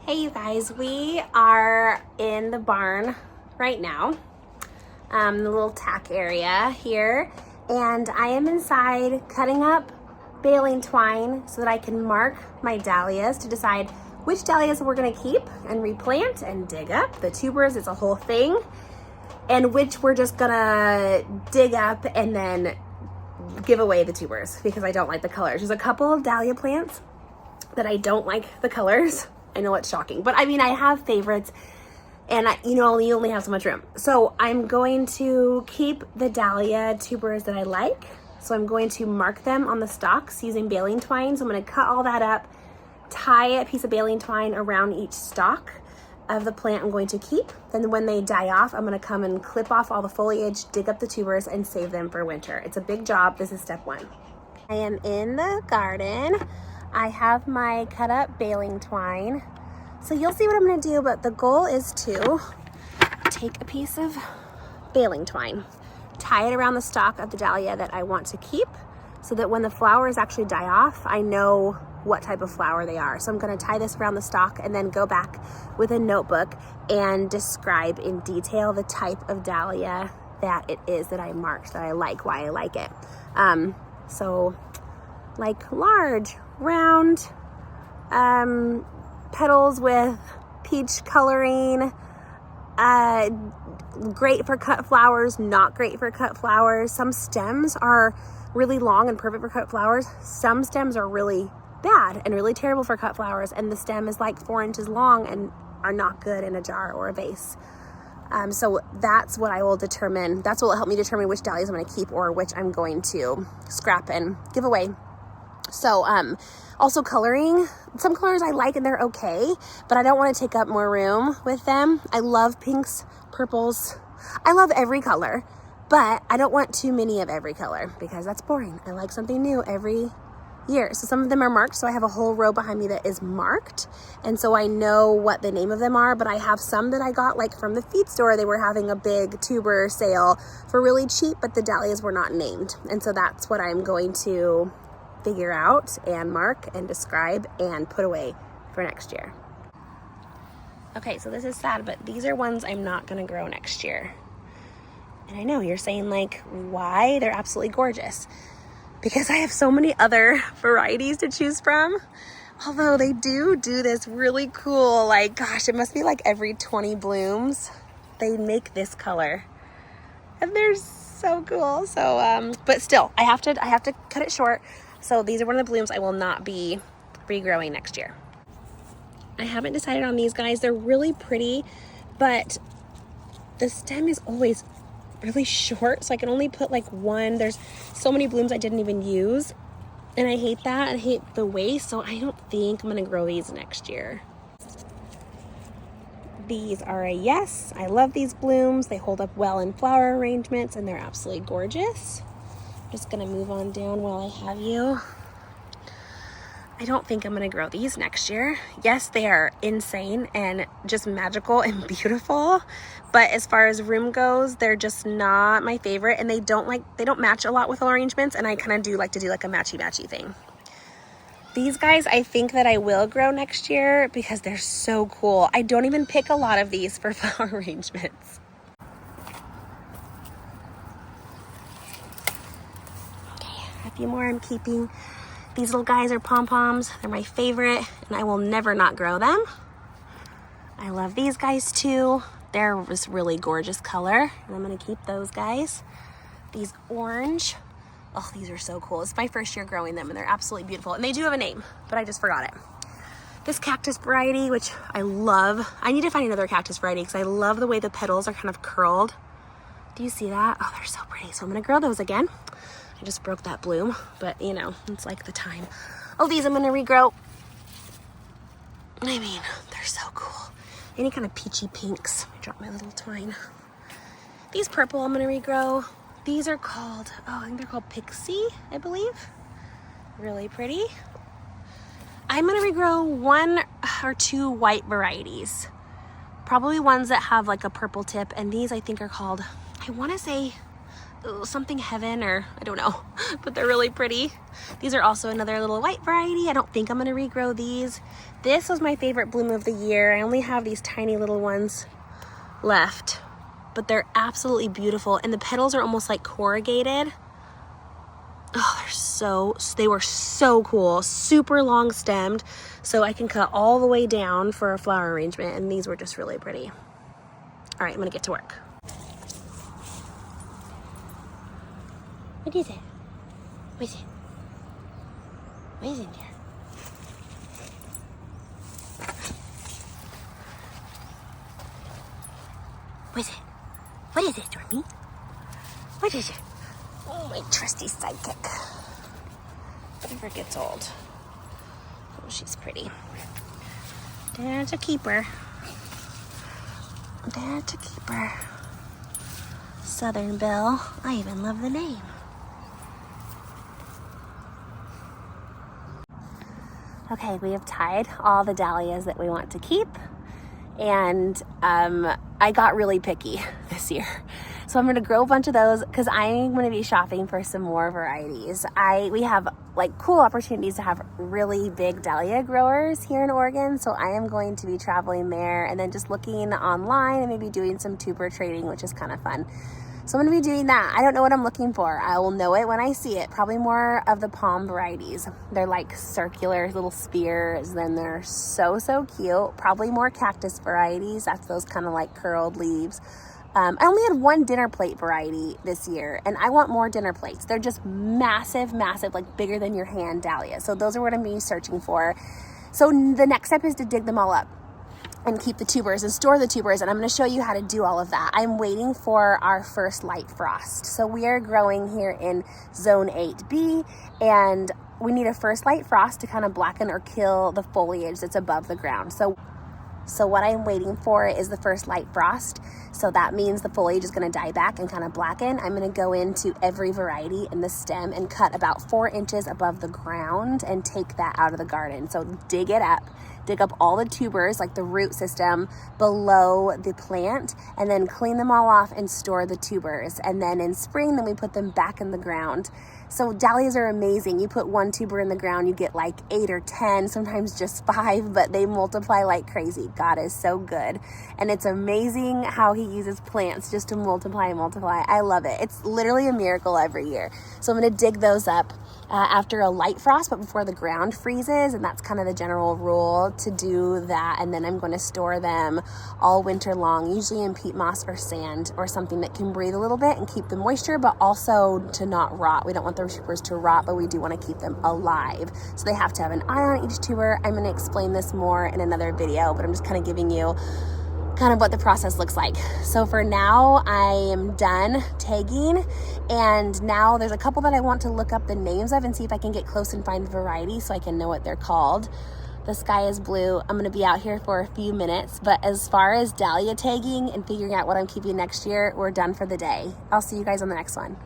Hey you guys, we are in the barn right now, the little tack area here, and I am inside cutting up baling twine so that I can mark my dahlias to decide which dahlias we're gonna keep and replant and dig up. The tubers, it's a whole thing, and which we're just gonna dig up and then give away the tubers because I don't like the colors. There's a couple of dahlia plants that I don't like the colors. I know it's shocking, but I mean, I have favorites and you only have so much room. So I'm going to keep the dahlia tubers that I like. So I'm going to mark them on the stalks using baling twine. So I'm going to cut all that up, tie a piece of baling twine around each stalk of the plant I'm going to keep. Then when they die off, I'm going to come and clip off all the foliage, dig up the tubers, and save them for winter. It's a big job. This is step one. I am in the garden. I have my cut up baling twine. So you'll see what I'm gonna do, but the goal is to take a piece of baling twine, tie it around the stalk of the dahlia that I want to keep so that when the flowers actually die off, I know what type of flower they are. So I'm gonna tie this around the stalk and then go back with a notebook and describe in detail the type of dahlia that it is that I marked, that I like, why I like it. So like large, round, petals with peach coloring, great for cut flowers, not great for cut flowers. Some stems are really long and perfect for cut flowers. Some stems are really bad and really terrible for cut flowers, and the stem is like 4 inches long and are not good in a jar or a vase. So that's what I will determine. That's what will help me determine which dahlias I'm going to keep or which I'm going to scrap and give away. So, also coloring. Some colors I like and they're okay, but I don't want to take up more room with them. I love pinks, purples. I love every color, but I don't want too many of every color because that's boring. I like something new every year. So some of them are marked. So I have a whole row behind me that is marked. And so I know what the name of them are, but I have some that I got like from the feed store. They were having a big tuber sale for really cheap, but the dahlias were not named. And so that's what I'm going to figure out and mark and describe and put away for next year. Okay, so this is sad, but these are ones I'm not gonna grow next year. And I know you're saying like, why? They're absolutely gorgeous. Because I have so many other varieties to choose from. Although they do this really cool, like, gosh, it must be like every 20 blooms, they make this color. And they're so cool. So, but still, I have to cut it short. So these are one of the blooms I will not be regrowing next year. I haven't decided on these guys. They're really pretty, but the stem is always really short, so I can only put like one. There's so many blooms I didn't even use, and I hate that. I hate the waste, so I don't think I'm gonna grow these next year. These are a yes. I love these blooms. They hold up well in flower arrangements, and they're absolutely gorgeous. Just gonna move on down while I have you. I don't think I'm gonna grow these next year. Yes, they are insane and just magical and beautiful, but as far as room goes, they're just not my favorite, and they don't match a lot with arrangements, and I kind of do like to do like a matchy thing. These guys, I think that I will grow next year because they're so cool. I don't even pick a lot of these for flower arrangements. A few more I'm keeping. These little guys are pom-poms. They're my favorite, and I will never not grow them. I love these guys too. They're this really gorgeous color, and I'm gonna keep those guys. These orange, oh, these are so cool. It's my first year growing them, and they're absolutely beautiful. And they do have a name, but I just forgot it. This cactus variety, which I love. I need to find another cactus variety because I love the way the petals are kind of curled. Do you see that? Oh, they're so pretty. So I'm gonna grow those again. I just broke that bloom, but you know, it's like the time. Oh, these I'm gonna regrow. I mean, they're so cool. Any kind of peachy pinks. I dropped my little twine. These purple I'm gonna regrow. These are called, I think they're called Pixie, I believe. Really pretty. I'm gonna regrow 1 or 2 white varieties. Probably ones that have like a purple tip, and these I think are called, I wanna say something heaven, or I don't know, but they're really pretty. These are also another little white variety. I don't think I'm gonna regrow these. This was my favorite bloom of the year. I only have these tiny little ones left, but they're absolutely beautiful, and the petals are almost like corrugated. Oh, they were so cool, super long stemmed, so I can cut all the way down for a flower arrangement, and these were just really pretty. All right, I'm gonna get to work. What is it? What is it? What is in there? What is it? What is it, Dorothy? What is it? Oh, my trusty sidekick. Never gets old. Oh, she's pretty. That's a keeper. That's a keeper. Southern Belle. I even love the name. Okay, we have tied all the dahlias that we want to keep. And I got really picky this year. So I'm gonna grow a bunch of those because I'm gonna be shopping for some more varieties. We have like cool opportunities to have really big dahlia growers here in Oregon. So I am going to be traveling there and then just looking online and maybe doing some tuber trading, which is kind of fun. So I'm gonna be doing that. I don't know what I'm looking for. I will know it when I see it. Probably more of the palm varieties. They're like circular little spears, and they're so cute. Probably more cactus varieties. That's those kind of like curled leaves. I only had one dinner plate variety this year, and I want more dinner plates. They're just massive, like bigger than your hand dahlia. So those are what I'm being searching for. So the next step is to dig them all up and keep the tubers and store the tubers, and I'm going to show you how to do all of that. I'm waiting for our first light frost. So we are growing here in zone 8B, and we need a first light frost to kind of blacken or kill the foliage that's above the ground. So what I'm waiting for is the first light frost. So that means the foliage is going to die back and kind of blacken. I'm going to go into every variety in the stem and cut about 4 inches above the ground and take that out of the garden. So dig up all the tubers, like the root system below the plant, and then clean them all off and store the tubers. And then in spring, then we put them back in the ground. So dahlias are amazing. You put one tuber in the ground, you get like 8 or 10, sometimes just 5, but they multiply like crazy. God is so good. And it's amazing how he uses plants just to multiply and multiply. I love it. It's literally a miracle every year. So I'm gonna dig those up after a light frost, but before the ground freezes, and that's kind of the general rule to do that. And then I'm going to store them all winter long, usually in peat moss or sand or something that can breathe a little bit and keep the moisture, but also to not rot. We don't want the tubers to rot, but we do want to keep them alive. So they have to have an eye on each tuber. I'm going to explain this more in another video, but I'm just kind of giving you kind of what the process looks like. So for now, I am done tagging, and now there's a couple that I want to look up the names of and see if I can get close and find the variety so I can know what they're called. The sky is blue. I'm going to be out here for a few minutes, but as far as dahlia tagging and figuring out what I'm keeping next year, we're done for the day. I'll see you guys on the next one.